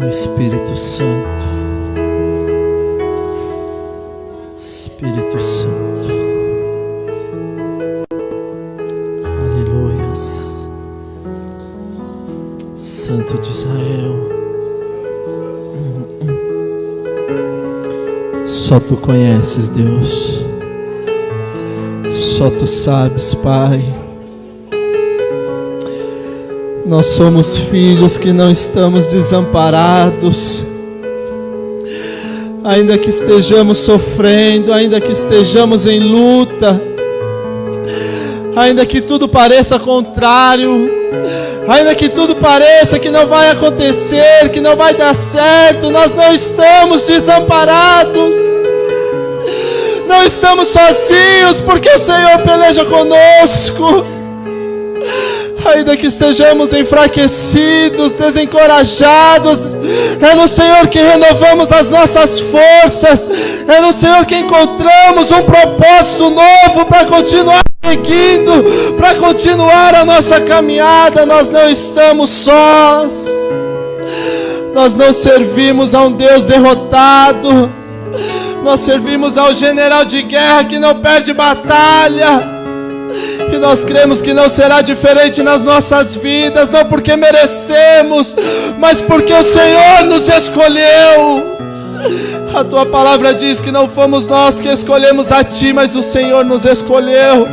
Espírito Santo, Espírito Santo, aleluias, Santo de Israel, só Tu conheces, Deus, só Tu sabes, Pai. Nós somos filhos que não estamos desamparados. Ainda que estejamos sofrendo, ainda que estejamos em luta, ainda que tudo pareça contrário, ainda que tudo pareça que não vai acontecer, que não vai dar certo, nós não estamos desamparados. Não estamos sozinhos, porque o Senhor peleja conosco. Ainda que estejamos enfraquecidos, desencorajados, é no Senhor que renovamos as nossas forças, é no Senhor que encontramos um propósito novo para continuar seguindo, para continuar a nossa caminhada. Nós não estamos sós, nós não servimos a um Deus derrotado, nós servimos ao general de guerra que não perde batalha. E nós cremos que não será diferente nas nossas vidas, não porque merecemos, mas porque o Senhor nos escolheu. A Tua palavra diz que não fomos nós que escolhemos a Ti, mas o Senhor nos escolheu.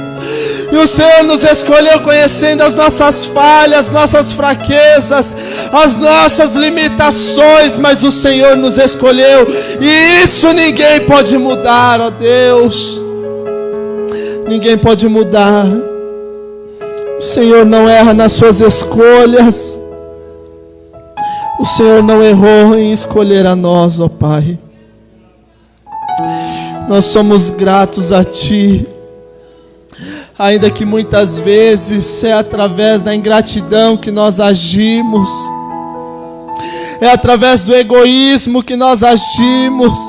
E o Senhor nos escolheu conhecendo as nossas falhas, nossas fraquezas, as nossas limitações, mas o Senhor nos escolheu. E isso ninguém pode mudar, ó Deus. Ninguém pode mudar. O Senhor não erra nas suas escolhas. O Senhor não errou em escolher a nós, ó Pai. Nós somos gratos a Ti. Ainda que muitas vezes é através da ingratidão que nós agimos. É através do egoísmo que nós agimos.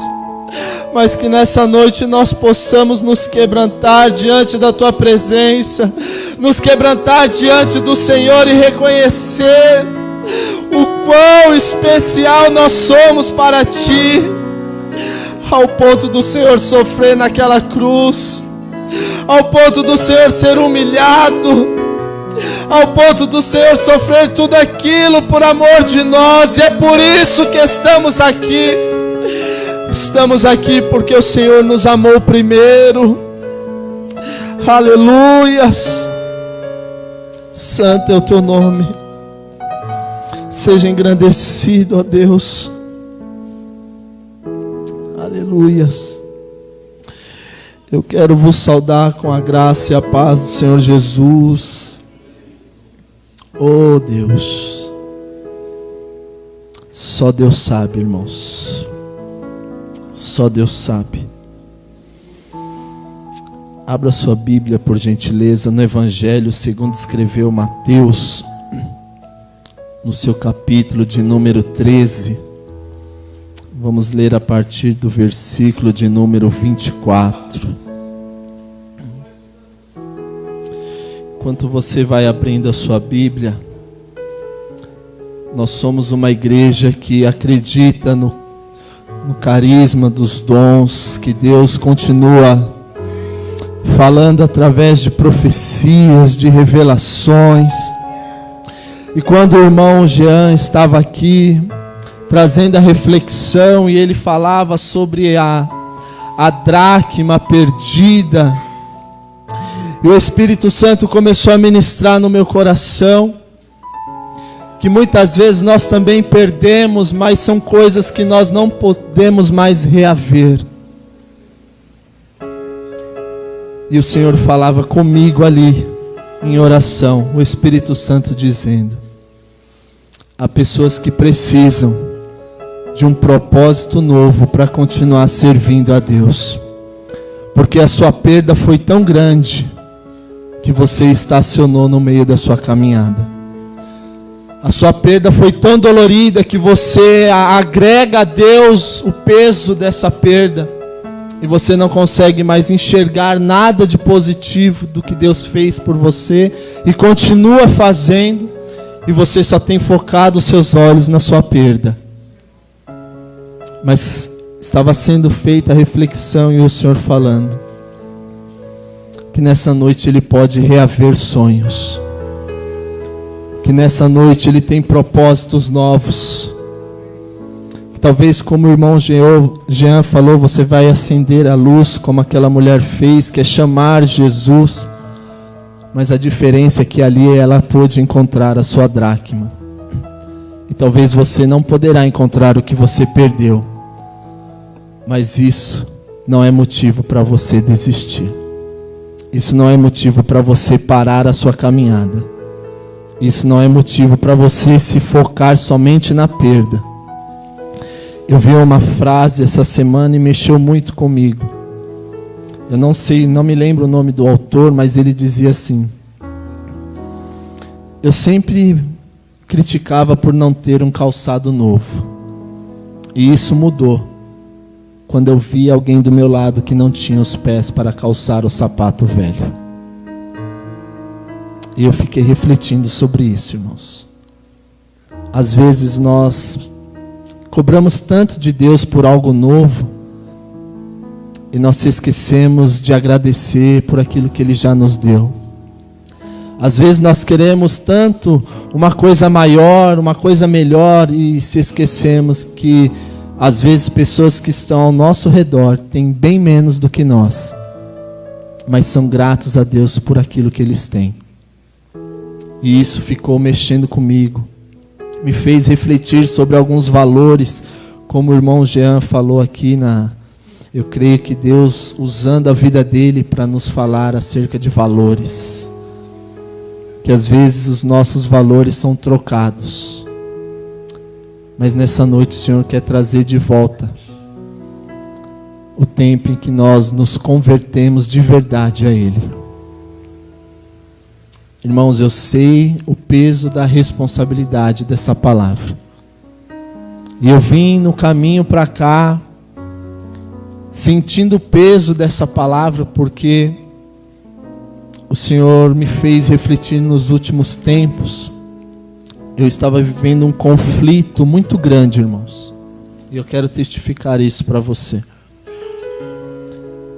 Mas que nessa noite nós possamos nos quebrantar diante da Tua presença, nos quebrantar diante do Senhor e reconhecer o quão especial nós somos para Ti, ao ponto do Senhor sofrer naquela cruz, ao ponto do Senhor ser humilhado, ao ponto do Senhor sofrer tudo aquilo por amor de nós. E é por isso que estamos aqui. Estamos aqui porque o Senhor nos amou primeiro. Aleluias. Santo é o Teu nome. Seja engrandecido, ó Deus. Aleluias. Eu quero vos saudar com a graça e a paz do Senhor Jesus. Oh Deus. Só Deus sabe, irmãos. Só Deus sabe. Abra sua Bíblia, por gentileza, no Evangelho segundo escreveu Mateus, no seu capítulo de número 13. Vamos ler a partir do versículo de número 24. Enquanto você vai abrindo a sua Bíblia, nós somos uma igreja que acredita no carisma dos dons, que Deus continua falando através de profecias, de revelações. E quando o irmão Jean estava aqui trazendo a reflexão, e ele falava sobre a dracma perdida, e o Espírito Santo começou a ministrar no meu coração que muitas vezes nós também perdemos, mas são coisas que nós não podemos mais reaver. E o Senhor falava comigo ali, em oração, o Espírito Santo dizendo: há pessoas que precisam de um propósito novo para continuar servindo a Deus, porque a sua perda foi tão grande que você estacionou no meio da sua caminhada. A sua perda foi tão dolorida que você agrega a Deus o peso dessa perda, e você não consegue mais enxergar nada de positivo do que Deus fez por você e continua fazendo, e você só tem focado os seus olhos na sua perda. Mas estava sendo feita a reflexão e o Senhor falando que nessa noite Ele pode reaver sonhos, que nessa noite Ele tem propósitos novos, que talvez, como o irmão Jean falou, você vai acender a luz como aquela mulher fez, que é chamar Jesus, mas a diferença é que ali ela pôde encontrar a sua dracma, e talvez você não poderá encontrar o que você perdeu, mas isso não é motivo para você desistir. Isso não é motivo para você parar a sua caminhada. Isso não é motivo para você se focar somente na perda. Eu vi uma frase essa semana e mexeu muito comigo. Eu não sei, não me lembro o nome do autor, mas ele dizia assim: eu sempre criticava por não ter um calçado novo. E isso mudou quando eu vi alguém do meu lado que não tinha os pés para calçar o sapato velho. E eu fiquei refletindo sobre isso, irmãos. Às vezes nós cobramos tanto de Deus por algo novo e nós esquecemos de agradecer por aquilo que Ele já nos deu. Às vezes nós queremos tanto uma coisa maior, uma coisa melhor, e se esquecemos que às vezes pessoas que estão ao nosso redor têm bem menos do que nós, mas são gratos a Deus por aquilo que eles têm. E isso ficou mexendo comigo, me fez refletir sobre alguns valores, como o irmão Jean falou aqui eu creio que Deus usando a vida dele para nos falar acerca de valores, que às vezes os nossos valores são trocados. Mas nessa noite o Senhor quer trazer de volta o tempo em que nós nos convertemos de verdade a Ele. Irmãos, eu sei o peso da responsabilidade dessa palavra. E eu vim no caminho para cá, sentindo o peso dessa palavra, porque o Senhor me fez refletir nos últimos tempos. Eu estava vivendo um conflito muito grande, irmãos. E eu quero testificar isso para você.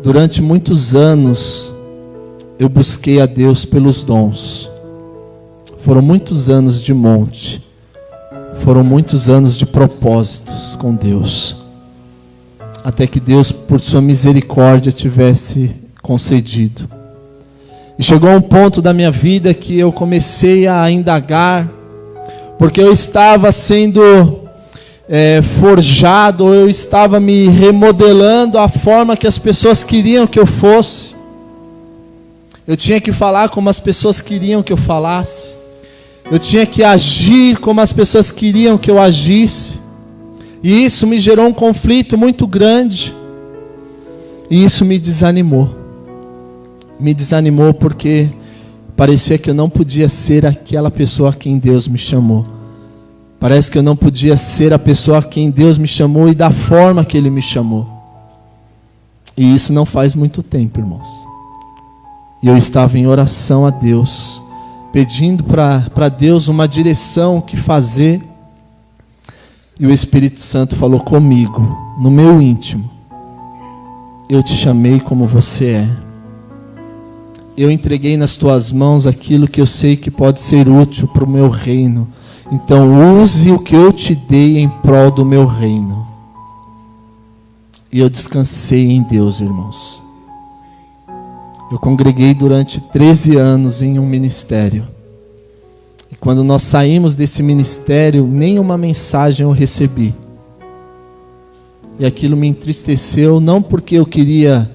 Durante muitos anos, eu busquei a Deus pelos dons. Foram muitos anos de monte. Foram muitos anos de propósitos com Deus. Até que Deus, por sua misericórdia, tivesse concedido. E chegou a um ponto da minha vida que eu comecei a indagar, porque eu estava sendo forjado, eu estava me remodelando a forma que as pessoas queriam que eu fosse. Eu tinha que falar como as pessoas queriam que eu falasse. Eu tinha que agir como as pessoas queriam que eu agisse. E isso me gerou um conflito muito grande. E isso me desanimou. Me desanimou porque parecia que eu não podia ser aquela pessoa a quem Deus me chamou. Parece que eu não podia ser a pessoa a quem Deus me chamou e da forma que Ele me chamou. E isso não faz muito tempo, irmãos. E eu estava em oração a Deus, pedindo para Deus uma direção, o que fazer. E o Espírito Santo falou comigo, no meu íntimo: eu te chamei como você é. Eu entreguei nas tuas mãos aquilo que eu sei que pode ser útil para o meu reino. Então use o que eu te dei em prol do meu reino. E eu descansei em Deus, irmãos. Eu congreguei durante 13 anos em um ministério. E quando nós saímos desse ministério, nenhuma mensagem eu recebi. E aquilo me entristeceu, não porque eu queria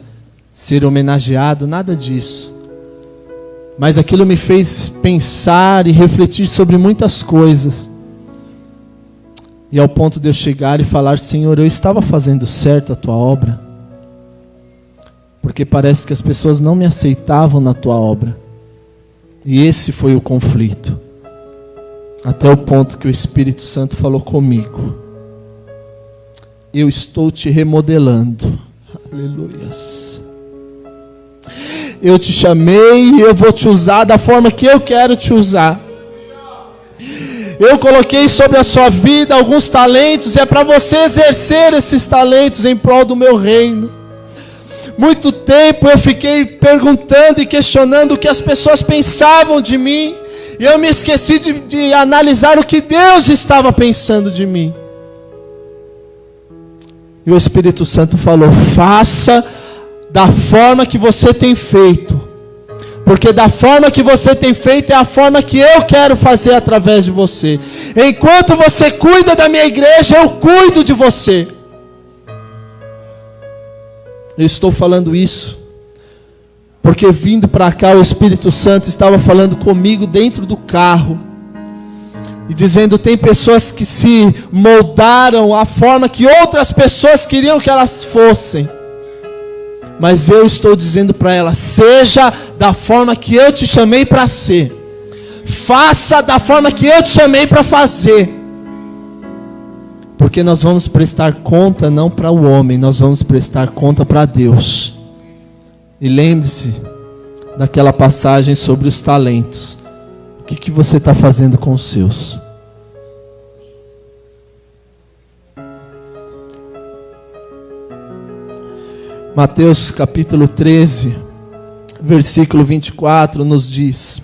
ser homenageado, nada disso. Mas aquilo me fez pensar e refletir sobre muitas coisas. E ao ponto de eu chegar e falar: Senhor, eu estava fazendo certo a tua obra? Porque parece que as pessoas não me aceitavam na tua obra. E esse foi o conflito. Até o ponto que o Espírito Santo falou comigo: eu estou te remodelando. Aleluias. Eu te chamei e eu vou te usar da forma que eu quero te usar. Eu coloquei sobre a sua vida alguns talentos, e é para você exercer esses talentos em prol do meu reino. Muito tempo eu fiquei perguntando e questionando o que as pessoas pensavam de mim, e eu me esqueci de analisar o que Deus estava pensando de mim. E o Espírito Santo falou: faça da forma que você tem feito, porque da forma que você tem feito é a forma que eu quero fazer através de você. Enquanto você cuida da minha igreja, eu cuido de você. Eu estou falando isso porque vindo para cá o Espírito Santo estava falando comigo dentro do carro e dizendo: tem pessoas que se moldaram à forma que outras pessoas queriam que elas fossem, mas eu estou dizendo para elas: seja da forma que eu te chamei para ser, faça da forma que eu te chamei para fazer, porque nós vamos prestar conta não para o homem, nós vamos prestar conta para Deus. E lembre-se daquela passagem sobre os talentos. O que você está fazendo com os seus? Mateus capítulo 13, versículo 24 nos diz: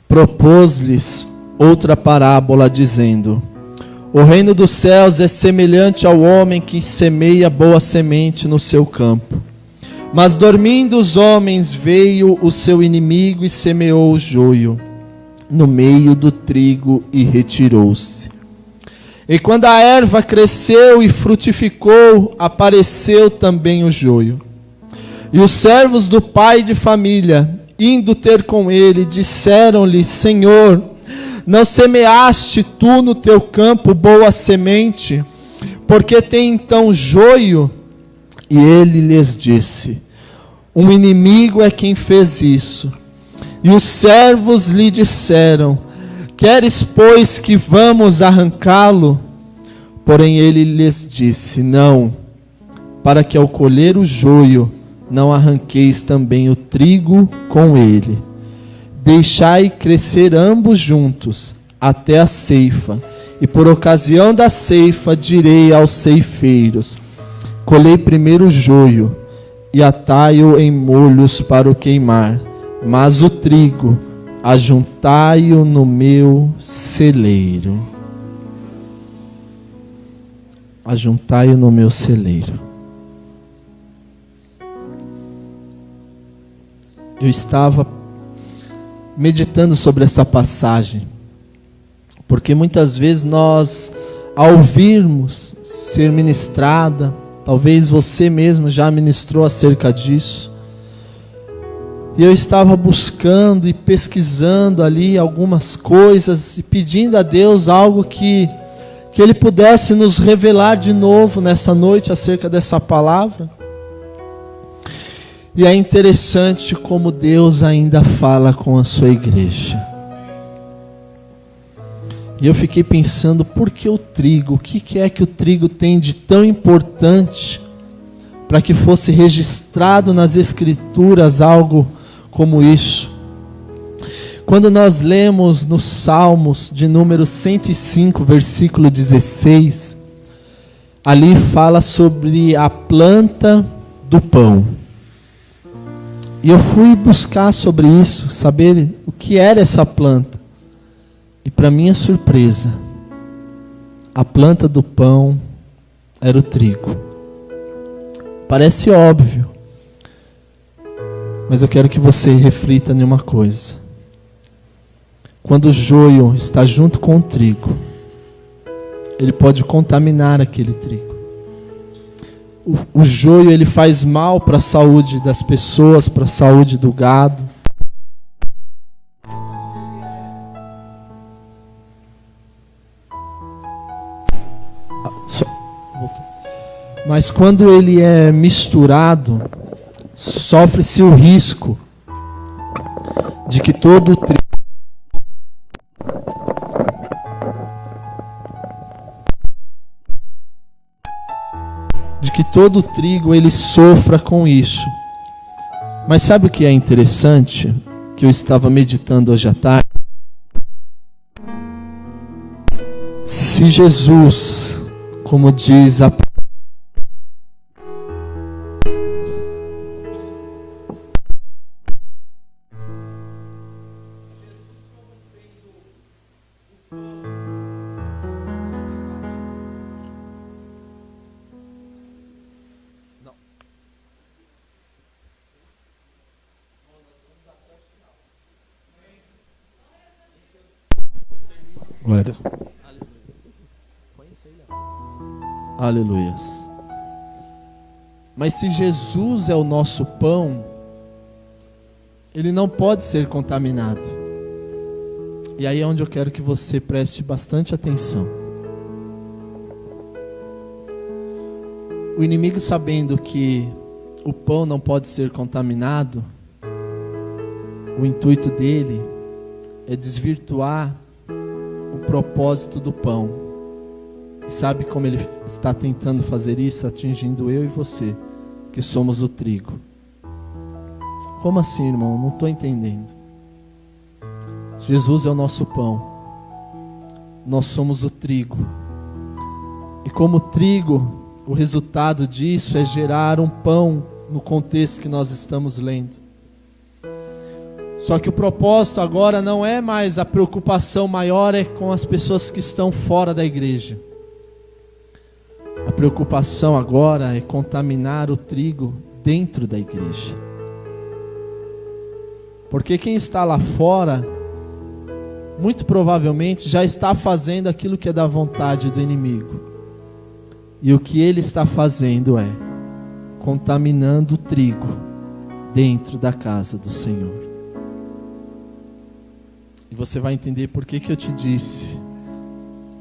propôs-lhes outra parábola dizendo: o reino dos céus é semelhante ao homem que semeia boa semente no seu campo. Mas dormindo os homens, veio o seu inimigo e semeou o joio no meio do trigo e retirou-se. E quando a erva cresceu e frutificou, apareceu também o joio. E os servos do pai de família, indo ter com ele, disseram-lhe: Senhor, não semeaste tu no teu campo boa semente? Porque tem então joio? E ele lhes disse: um inimigo é quem fez isso. E os servos lhe disseram: queres, pois, que vamos arrancá-lo? Porém ele lhes disse: não, para que ao colher o joio, não arranqueis também o trigo com ele. Deixai crescer ambos juntos, até a ceifa. E por ocasião da ceifa direi aos ceifeiros: colhei primeiro o joio, e atai-o em molhos para o queimar, mas o trigo ajuntai-o no meu celeiro. Ajuntai-o no meu celeiro. Eu estava meditando sobre essa passagem, porque muitas vezes nós, ao ouvirmos ser ministrada, talvez você mesmo já ministrou acerca disso, e eu estava buscando e pesquisando ali algumas coisas e pedindo a Deus algo que Ele pudesse nos revelar de novo nessa noite acerca dessa palavra. E é interessante como Deus ainda fala com a sua igreja. E eu fiquei pensando: por que o trigo? O que é que o trigo tem de tão importante para que fosse registrado nas Escrituras algo como isso? Quando nós lemos nos Salmos de número 105, versículo 16, ali fala sobre a planta do pão. E eu fui buscar sobre isso, saber o que era essa planta. E para minha surpresa, a planta do pão era o trigo. Parece óbvio, mas eu quero que você reflita em uma coisa. Quando o joio está junto com o trigo, ele pode contaminar aquele trigo. O joio, ele faz mal para a saúde das pessoas, para a saúde do gado. Mas quando ele é misturado, sofre-se o risco de que todo o trigo ele sofra com isso. Mas sabe o que é interessante? Que eu estava meditando hoje à tarde. Se Jesus, como diz a glória a Deus. Aleluias. Mas se Jesus é o nosso pão, ele não pode ser contaminado. E aí é onde eu quero que você preste bastante atenção. O inimigo, sabendo que o pão não pode ser contaminado, o intuito dele é desvirtuar o propósito do pão. E sabe como ele está tentando fazer isso? Atingindo eu e você, que somos o trigo. Como assim, irmão? Não estou entendendo. Jesus é o nosso pão. Nós somos o trigo. E como trigo, o resultado disso é gerar um pão no contexto que nós estamos lendo. Só que o propósito agora não é mais a preocupação maior é com as pessoas que estão fora da igreja. A preocupação agora é contaminar o trigo dentro da igreja. Porque quem está lá fora, muito provavelmente já está fazendo aquilo que é da vontade do inimigo. E o que ele está fazendo é contaminando o trigo dentro da casa do Senhor. E você vai entender por que eu te disse,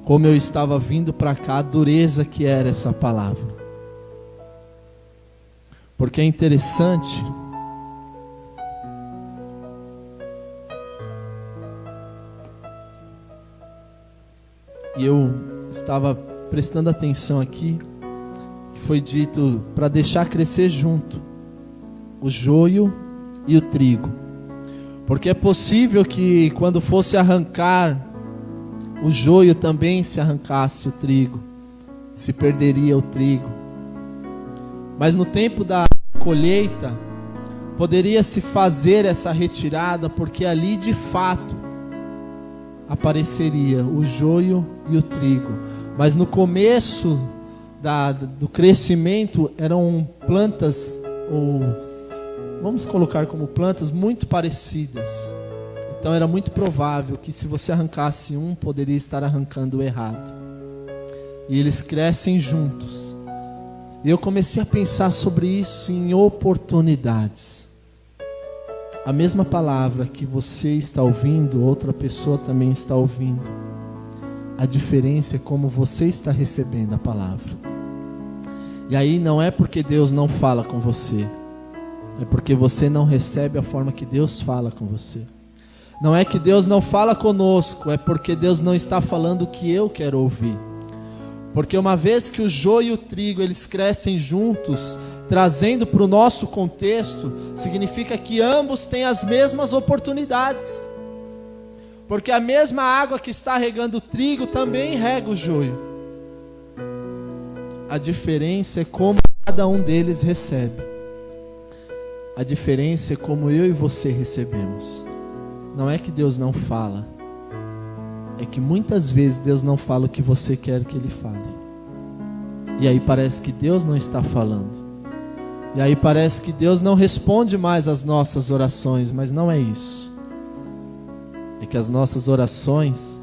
como eu estava vindo para cá, a dureza que era essa palavra. Porque é interessante, e eu estava prestando atenção aqui, que foi dito para deixar crescer junto o joio e o trigo. Porque é possível que quando fosse arrancar o joio também se arrancasse o trigo, se perderia o trigo. Mas no tempo da colheita, poderia se fazer essa retirada, porque ali de fato apareceria o joio e o trigo. Mas no começo do crescimento eram plantas, ou vamos colocar como plantas muito parecidas. Então era muito provável que se você arrancasse um, poderia estar arrancando o errado. E eles crescem juntos. E eu comecei a pensar sobre isso em oportunidades. A mesma palavra que você está ouvindo, outra pessoa também está ouvindo. A diferença é como você está recebendo a palavra. E aí não é porque Deus não fala com você, é porque você não recebe a forma que Deus fala com você. Não é que Deus não fala conosco, é porque Deus não está falando o que eu quero ouvir. Porque uma vez que o joio e o trigo eles crescem juntos, trazendo para o nosso contexto, significa que ambos têm as mesmas oportunidades. Porque a mesma água que está regando o trigo também rega o joio. A diferença é como cada um deles recebe. A diferença é como eu e você recebemos. Não é que Deus não fala, é que muitas vezes Deus não fala o que você quer que Ele fale. E aí parece que Deus não está falando. E aí parece que Deus não responde mais às nossas orações, mas não é isso. É que as nossas orações,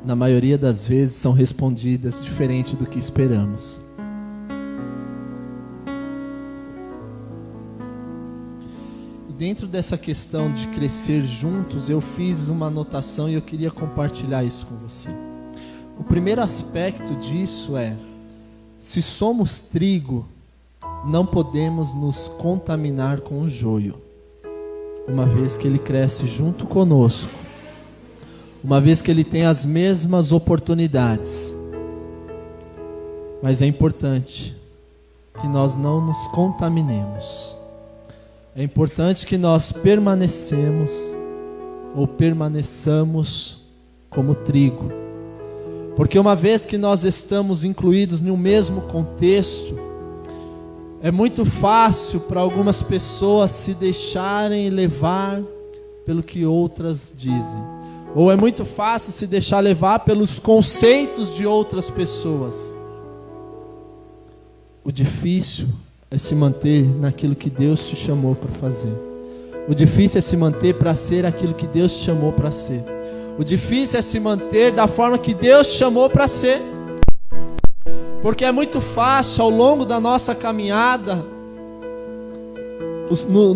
na maioria das vezes, são respondidas diferente do que esperamos. Dentro dessa questão de crescer juntos, eu fiz uma anotação e eu queria compartilhar isso com você. O primeiro aspecto disso é: se somos trigo, não podemos nos contaminar com o joio, uma vez que ele cresce junto conosco, uma vez que ele tem as mesmas oportunidades. Mas é importante que nós não nos contaminemos. É importante que nós permanecemos ou permaneçamos como trigo. Porque uma vez que nós estamos incluídos em um mesmo contexto, é muito fácil para algumas pessoas se deixarem levar pelo que outras dizem. Ou é muito fácil se deixar levar pelos conceitos de outras pessoas. O difícil é se manter naquilo que Deus te chamou para fazer. O difícil é se manter para ser aquilo que Deus te chamou para ser. O difícil é se manter da forma que Deus te chamou para ser. Porque é muito fácil ao longo da nossa caminhada,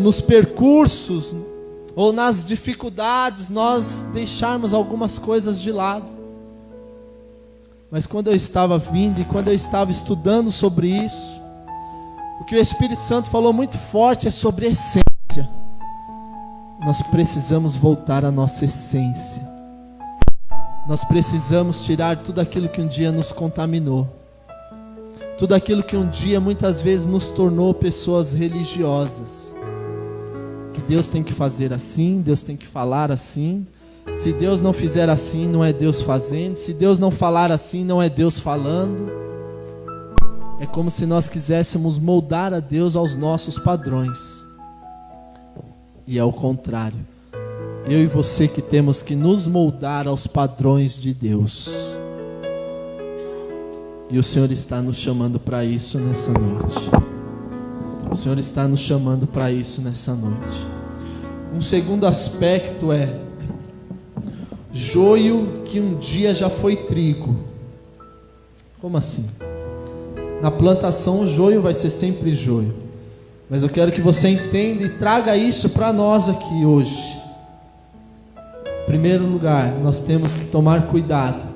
nos percursos ou nas dificuldades, nós deixarmos algumas coisas de lado. Mas quando eu estava vindo e quando eu estava estudando sobre isso, o que o Espírito Santo falou muito forte é sobre essência. Nós precisamos voltar à nossa essência. Nós precisamos tirar tudo aquilo que um dia nos contaminou. Tudo aquilo que um dia muitas vezes nos tornou pessoas religiosas. Que Deus tem que fazer assim, Deus tem que falar assim. Se Deus não fizer assim, não é Deus fazendo. Se Deus não falar assim, não é Deus falando. É como se nós quiséssemos moldar a Deus aos nossos padrões. E é o contrário. Eu e você que temos que nos moldar aos padrões de Deus. E o Senhor está nos chamando para isso nessa noite. O Senhor está nos chamando para isso nessa noite. Um segundo aspecto é joio que um dia já foi trigo. Como assim? Na plantação o joio vai ser sempre joio. Mas eu quero que você entenda e traga isso para nós aqui hoje. Em primeiro lugar, nós temos que tomar cuidado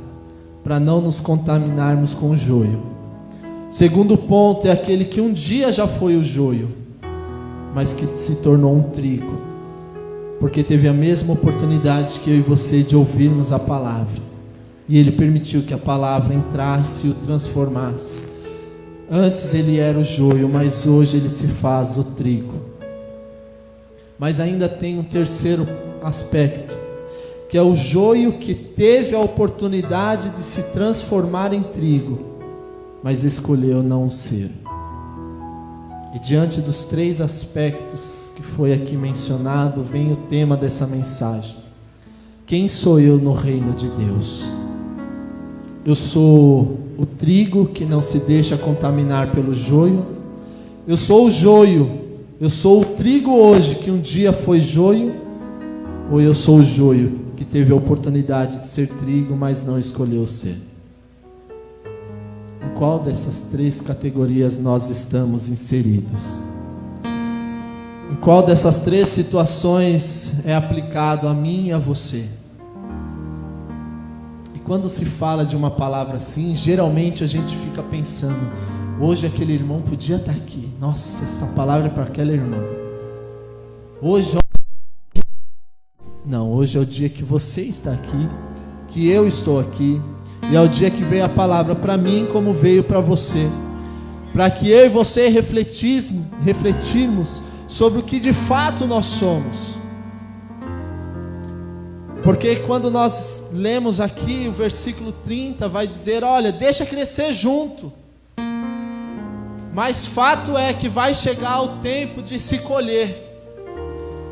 para não nos contaminarmos com o joio. Segundo ponto é aquele que um dia já foi o joio, mas que se tornou um trigo, porque teve a mesma oportunidade que eu e você de ouvirmos a palavra, e Ele permitiu que a palavra entrasse e o transformasse. Antes ele era o joio, mas hoje ele se faz o trigo. Mas ainda tem um terceiro aspecto, que é o joio que teve a oportunidade de se transformar em trigo, mas escolheu não ser. E diante dos três aspectos que foi aqui mencionado, vem o tema dessa mensagem. Quem sou eu no reino de Deus? Eu sou o trigo que não se deixa contaminar pelo joio. Eu sou o joio. Eu sou o trigo hoje que um dia foi joio. Ou eu sou o joio que teve a oportunidade de ser trigo, mas não escolheu ser? Em qual dessas três categorias nós estamos inseridos? Em qual dessas três situações é aplicado a mim e a você? Quando se fala de uma palavra assim, geralmente a gente fica pensando, hoje aquele irmão podia estar aqui. Nossa, essa palavra é para aquela irmã. Hoje não, hoje é o dia que você está aqui, que eu estou aqui, e é o dia que veio a palavra para mim como veio para você, para que eu e você refletirmos sobre o que de fato nós somos. Porque quando nós lemos aqui o versículo 30, vai dizer, olha, deixa crescer junto. Mas fato é que vai chegar o tempo de se colher.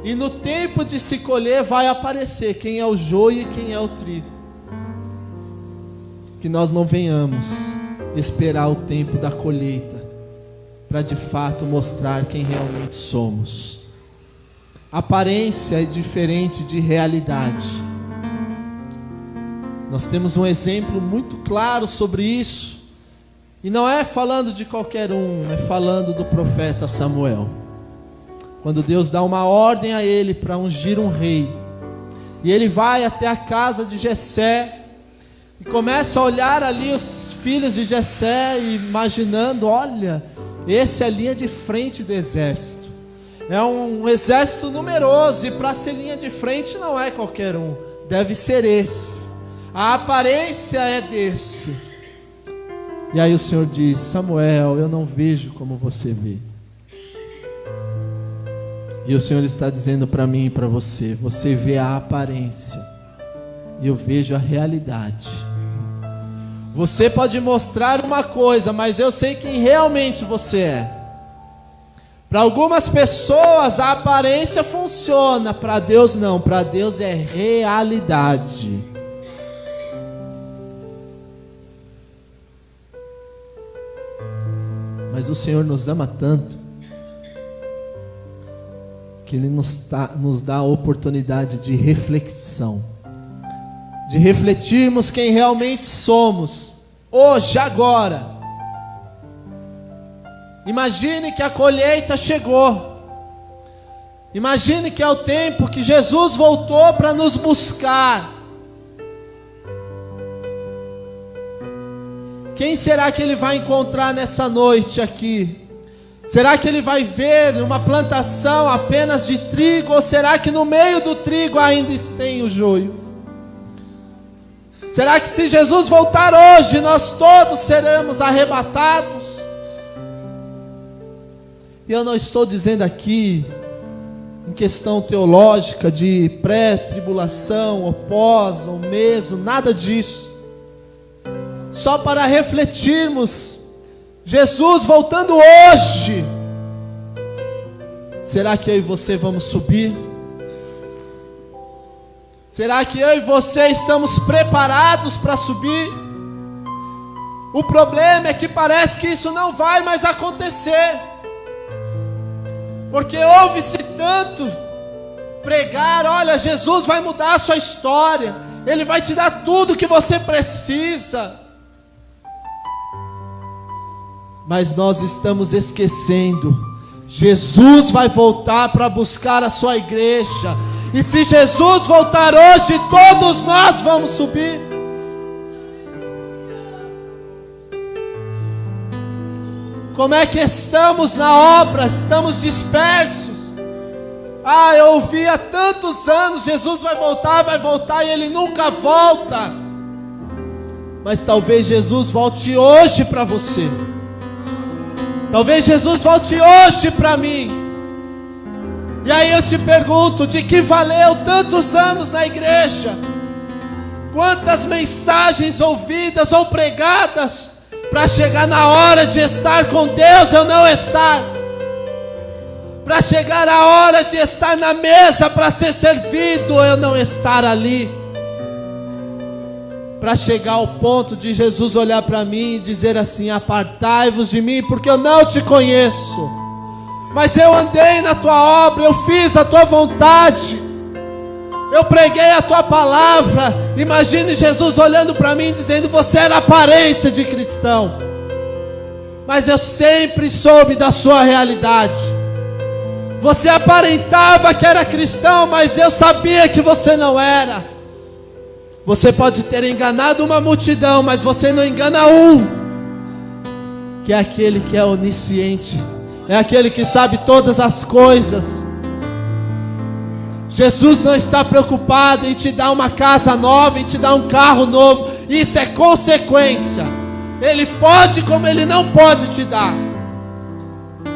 E no tempo de se colher vai aparecer quem é o joio e quem é o trigo. Que nós não venhamos esperar o tempo da colheita para de fato mostrar quem realmente somos. Aparência é diferente de realidade. Nós temos um exemplo muito claro sobre isso. E não é falando de qualquer um, é falando do profeta Samuel. Quando Deus dá uma ordem a ele para ungir um rei, e ele vai até a casa de Jessé e começa a olhar ali os filhos de Jessé, imaginando, olha, esse é a linha de frente do exército. É um exército numeroso, e para ser linha de frente não é qualquer um, deve ser esse. A aparência é desse. E aí o Senhor diz, Samuel, eu não vejo como você vê. E o Senhor está dizendo para mim e para você: você vê a aparência, e eu vejo a realidade. Você pode mostrar uma coisa, mas eu sei quem realmente você é. Para algumas pessoas a aparência funciona, para Deus não. Para Deus é realidade. Mas o Senhor nos ama tanto que Ele nos dá a oportunidade de reflexão, de refletirmos quem realmente somos, hoje, agora. Imagine que a colheita chegou. Imagine que é o tempo que Jesus voltou para nos buscar. Quem será que Ele vai encontrar nessa noite aqui? Será que Ele vai ver uma plantação apenas de trigo? Ou será que no meio do trigo ainda tem o joio? Será que se Jesus voltar hoje, nós todos seremos arrebatados? E eu não estou dizendo aqui em questão teológica de pré-tribulação, ou pós, ou mesmo, nada disso. Só para refletirmos, Jesus voltando hoje, será que eu e você vamos subir? Será que eu e você estamos preparados para subir? O problema é que parece que isso não vai mais acontecer. Porque ouve-se tanto pregar: olha, Jesus vai mudar a sua história, Ele vai te dar tudo que você precisa. Mas nós estamos esquecendo, Jesus vai voltar para buscar a sua igreja. E se Jesus voltar hoje, todos nós vamos subir. Como é que estamos na obra? Estamos dispersos. Eu ouvi há tantos anos: Jesus vai voltar, e Ele nunca volta. Mas talvez Jesus volte hoje para você. Talvez Jesus volte hoje para mim. E aí eu te pergunto: de que valeu tantos anos na igreja? Quantas mensagens ouvidas ou pregadas, para chegar na hora de estar com Deus eu não estar, para chegar a hora de estar na mesa para ser servido eu não estar ali, para chegar ao ponto de Jesus olhar para mim e dizer assim: apartai-vos de mim, porque eu não te conheço, mas eu andei na tua obra, eu fiz a tua vontade, eu preguei a tua palavra. Imagine Jesus olhando para mim dizendo: você era aparência de cristão, mas eu sempre soube da sua realidade. Você aparentava que era cristão, mas eu sabia que você não era. Você pode ter enganado uma multidão, mas você não engana um, que é aquele que é onisciente, é aquele que sabe todas as coisas. Jesus não está preocupado em te dar uma casa nova, em te dar um carro novo. Isso é consequência. Ele pode, como Ele não pode te dar.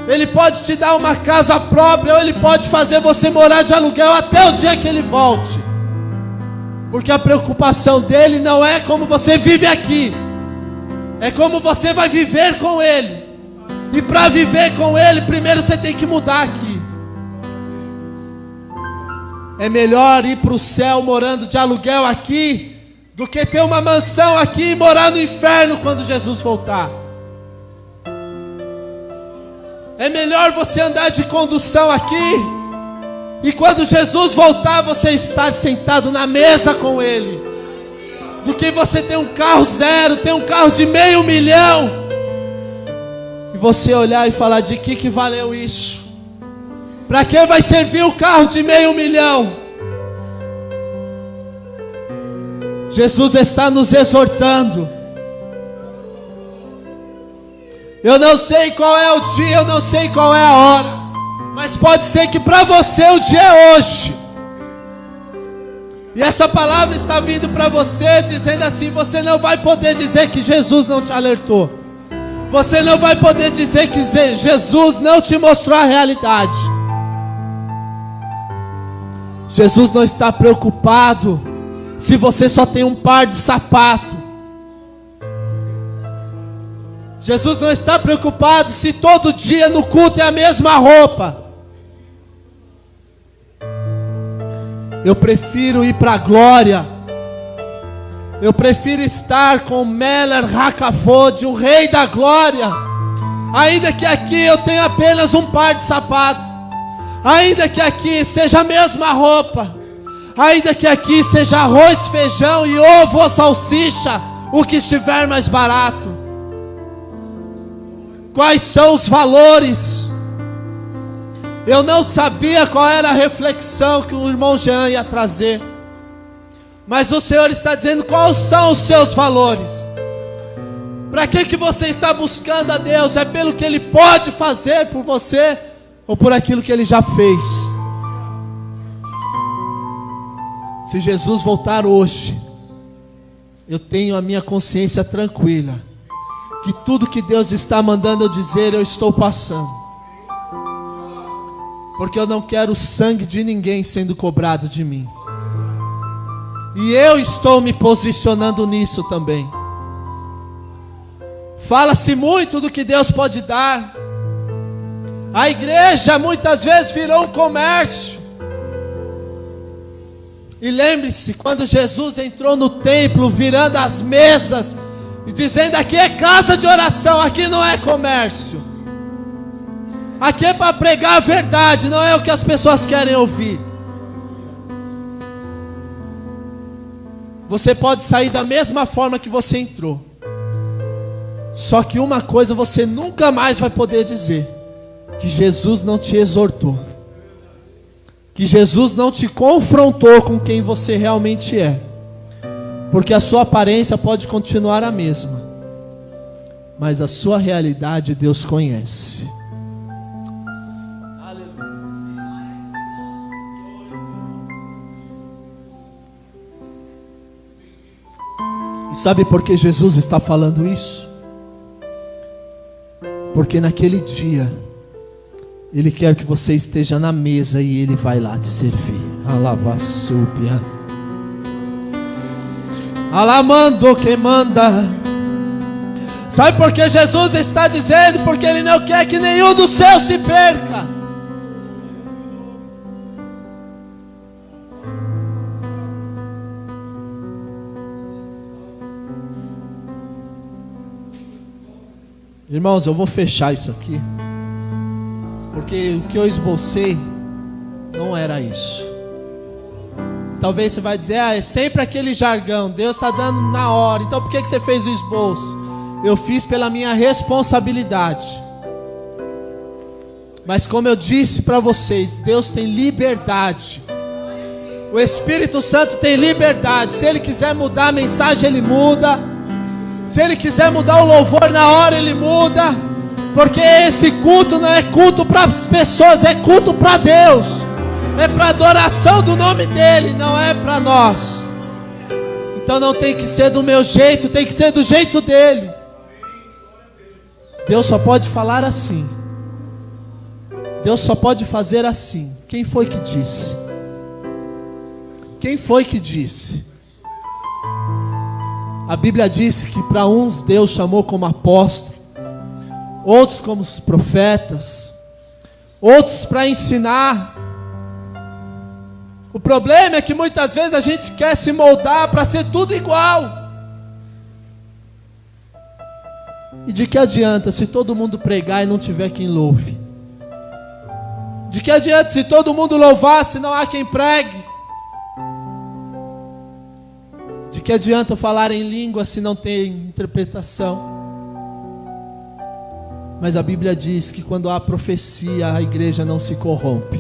Ele pode te dar uma casa própria, ou Ele pode fazer você morar de aluguel até o dia que Ele volte. Porque a preocupação dEle não é como você vive aqui, é como você vai viver com Ele. E para viver com Ele, primeiro você tem que mudar aqui. É melhor ir para o céu morando de aluguel aqui, do que ter uma mansão aqui e morar no inferno quando Jesus voltar. É melhor você andar de condução aqui, e quando Jesus voltar você estar sentado na mesa com Ele, do que você ter um carro zero, ter um carro de $500 mil, e você olhar e falar: de que valeu isso? Para que vai servir o carro de $500 mil? Jesus está nos exortando. Eu não sei qual é o dia, eu não sei qual é a hora, mas pode ser que para você o dia é hoje. E essa palavra está vindo para você dizendo assim: você não vai poder dizer que Jesus não te alertou. Você não vai poder dizer que Jesus não te mostrou a realidade. Jesus não está preocupado se você só tem um par de sapato. Jesus não está preocupado se todo dia no culto é a mesma roupa. Eu prefiro ir para a glória. Eu prefiro estar com Meler Hakavod, o Rei da Glória. Ainda que aqui eu tenha apenas um par de sapato. Ainda que aqui seja a mesma roupa. Ainda que aqui seja arroz, feijão e ovo ou salsicha, o que estiver mais barato. Quais são os valores? Eu não sabia qual era a reflexão que o irmão Jean ia trazer. Mas o Senhor está dizendo quais são os seus valores. Para que você está buscando a Deus? É pelo que Ele pode fazer por você ou por aquilo que Ele já fez? Se Jesus voltar hoje, eu tenho a minha consciência tranquila que tudo que Deus está mandando eu dizer, eu estou passando. Porque eu não quero o sangue de ninguém sendo cobrado de mim. E eu estou me posicionando nisso também. Fala-se muito do que Deus pode dar. A igreja muitas vezes virou um comércio. E lembre-se, quando Jesus entrou no templo, virando as mesas e dizendo: aqui é casa de oração, aqui não é comércio. Aqui é para pregar a verdade, não é o que as pessoas querem ouvir. Você pode sair da mesma forma que você entrou. Só que uma coisa você nunca mais vai poder dizer: que Jesus não te exortou, que Jesus não te confrontou com quem você realmente é. Porque a sua aparência pode continuar a mesma, mas a sua realidade Deus conhece. E sabe por que Jesus está falando isso? Porque naquele dia Ele quer que você esteja na mesa e Ele vai lá te servir. Alavassúpia. Alamando que manda. Sabe por que Jesus está dizendo? Porque Ele não quer que nenhum dos seus se perca. Irmãos, eu vou fechar isso aqui, porque o que eu esbocei não era isso. Talvez você vai dizer: é sempre aquele jargão, Deus está dando na hora, então por que você fez o esboço? Eu fiz pela minha responsabilidade. Mas como eu disse para vocês, Deus tem liberdade. O Espírito Santo tem liberdade. Se Ele quiser mudar a mensagem, Ele muda. Se Ele quiser mudar o louvor na hora, Ele muda. Porque esse culto não é culto para as pessoas, é culto para Deus. É para adoração do nome dEle, não é para nós. Então não tem que ser do meu jeito, tem que ser do jeito dEle. Deus só pode falar assim. Deus só pode fazer assim. Quem foi que disse? Quem foi que disse? A Bíblia diz que para uns Deus chamou como apóstolo, outros como profetas, outros para ensinar. O problema é que muitas vezes a gente quer se moldar para ser tudo igual. E de que adianta se todo mundo pregar e não tiver quem louve? De que adianta se todo mundo louvar se não há quem pregue? De que adianta falar em língua se não tem interpretação? Mas a Bíblia diz que quando há profecia, a igreja não se corrompe.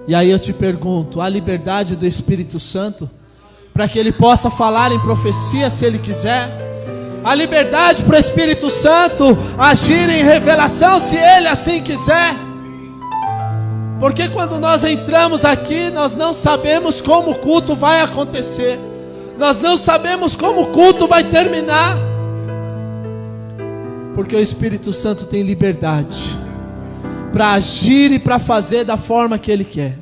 E aí eu te pergunto: há liberdade do Espírito Santo para que Ele possa falar em profecia se Ele quiser? Há liberdade para o Espírito Santo agir em revelação se Ele assim quiser? Porque quando nós entramos aqui, nós não sabemos como o culto vai acontecer. Nós não sabemos como o culto vai terminar. Porque o Espírito Santo tem liberdade para agir e para fazer da forma que Ele quer.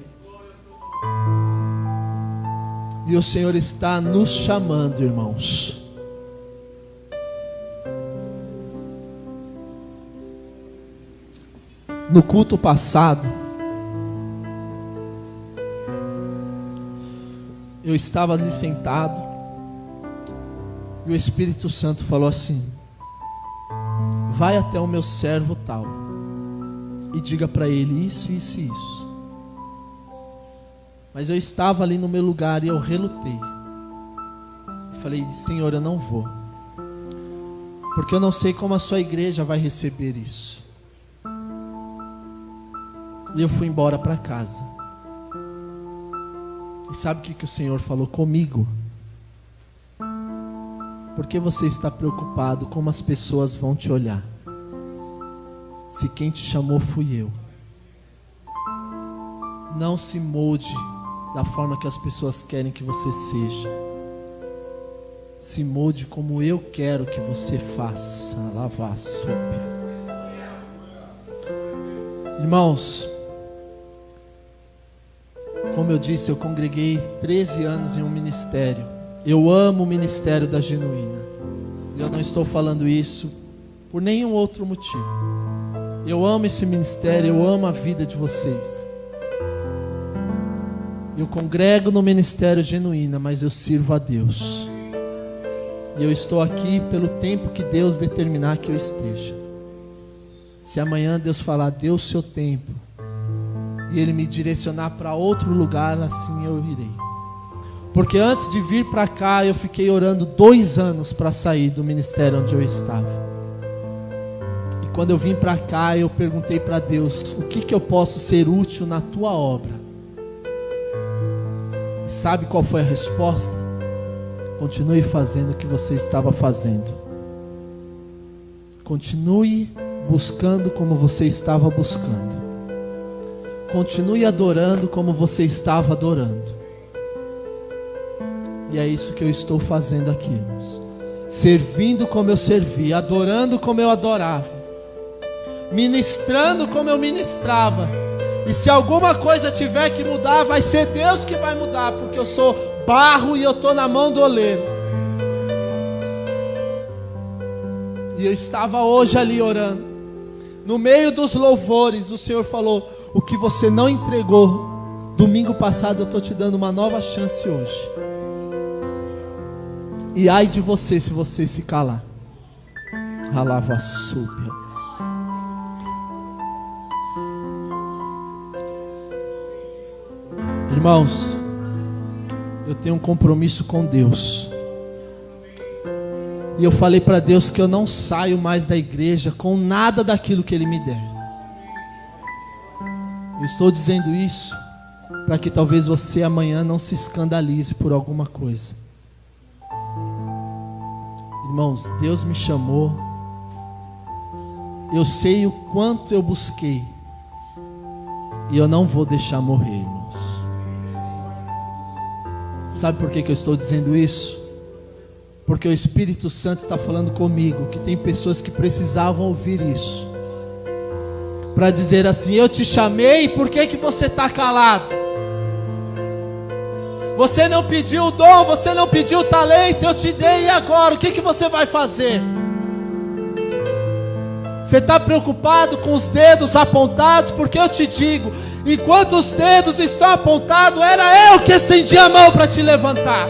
E o Senhor está nos chamando, irmãos. No culto passado, eu estava ali sentado e o Espírito Santo falou assim: vai até o meu servo tal e diga para ele isso, isso e isso. Mas eu estava ali no meu lugar e eu relutei. Eu falei: Senhor, eu não vou, porque eu não sei como a sua igreja vai receber isso. E eu fui embora para casa. E sabe o que o Senhor falou comigo? Porque você está preocupado como as pessoas vão te olhar, se quem te chamou fui eu. Não se molde da forma que as pessoas querem que você seja. Se molde como eu quero que você faça. Lavar súpia. Irmãos, como eu disse, eu congreguei 13 anos em um ministério. Eu amo o ministério da Genuína. E eu não estou falando isso por nenhum outro motivo. Eu amo esse ministério, eu amo a vida de vocês. Eu congrego no ministério Genuína, mas eu sirvo a Deus. E eu estou aqui pelo tempo que Deus determinar que eu esteja. Se amanhã Deus falar, dê o seu tempo, e Ele me direcionar para outro lugar, assim eu irei. Porque antes de vir para cá, eu fiquei orando 2 anos para sair do ministério onde eu estava. E quando eu vim para cá, eu perguntei para Deus: o que eu posso ser útil na tua obra? E sabe qual foi a resposta? Continue fazendo o que você estava fazendo. Continue buscando como você estava buscando. Continue adorando como você estava adorando. E é isso que eu estou fazendo aqui, irmãos. Servindo como eu servi, adorando como eu adorava, ministrando como eu ministrava. E se alguma coisa tiver que mudar, vai ser Deus que vai mudar, porque eu sou barro e eu estou na mão do oleiro. E eu estava hoje ali orando. No meio dos louvores, o Senhor falou: o que você não entregou domingo passado, eu estou te dando uma nova chance hoje. E ai de você se você se calar. Ralava súbia. Irmãos, eu tenho um compromisso com Deus. E eu falei para Deus que eu não saio mais da igreja com nada daquilo que Ele me der. Eu estou dizendo isso para que talvez você amanhã não se escandalize por alguma coisa. Irmãos, Deus me chamou. Eu sei o quanto eu busquei. E eu não vou deixar morrer, irmãos. Sabe por que eu estou dizendo isso? Porque o Espírito Santo está falando comigo que tem pessoas que precisavam ouvir isso, para dizer assim: eu te chamei, por que você está calado? Você não pediu o dom, você não pediu o talento, eu te dei, e agora? O que você vai fazer? Você está preocupado com os dedos apontados? Porque eu te digo, enquanto os dedos estão apontados, era eu que estendi a mão para te levantar.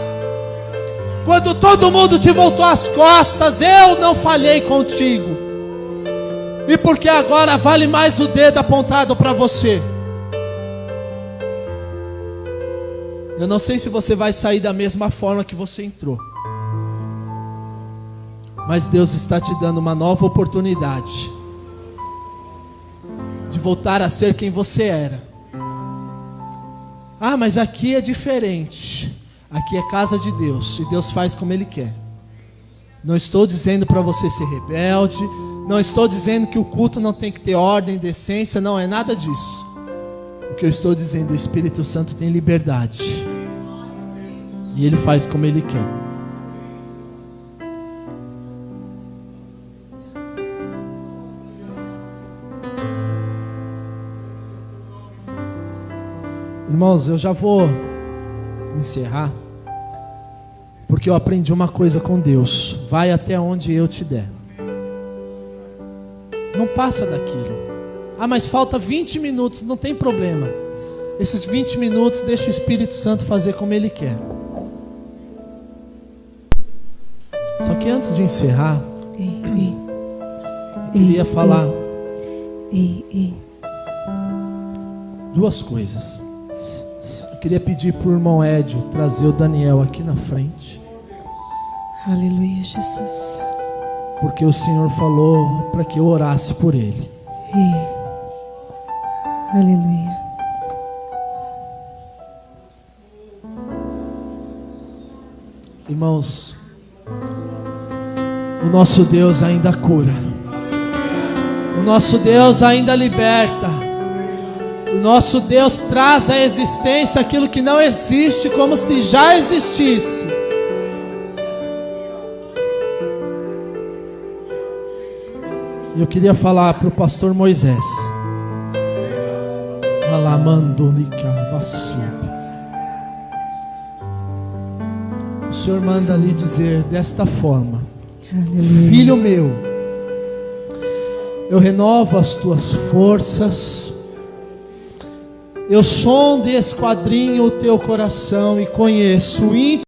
Quando todo mundo te voltou as costas, eu não falhei contigo. E porque agora vale mais o dedo apontado para você. Eu não sei se você vai sair da mesma forma que você entrou, mas Deus está te dando uma nova oportunidade de voltar a ser quem você era. Ah, mas aqui é diferente. Aqui é casa de Deus, e Deus faz como Ele quer. Não estou dizendo para você ser rebelde, não estou dizendo que o culto não tem que ter ordem, decência, não é nada disso. O que eu estou dizendo, o Espírito Santo tem liberdade, e Ele faz como Ele quer. Irmãos, eu já vou encerrar. Porque eu aprendi uma coisa com Deus: vai até onde eu te der. Não passa daquilo. Ah, mas falta 20 minutos, não tem problema. Esses 20 minutos deixa o Espírito Santo fazer como Ele quer. Só que antes de encerrar, eu queria falar duas coisas. Eu queria pedir para o irmão Édio trazer o Daniel aqui na frente. Aleluia, Jesus. Porque o Senhor falou para que eu orasse por ele. Aleluia. Irmãos, o nosso Deus ainda cura. O nosso Deus ainda liberta. O nosso Deus traz à existência aquilo que não existe, como se já existisse. E eu queria falar para o pastor Moisés. O Senhor manda lhe dizer desta forma: filho meu, eu renovo as tuas forças, eu sondo e esquadrinho o teu coração e conheço o íntimo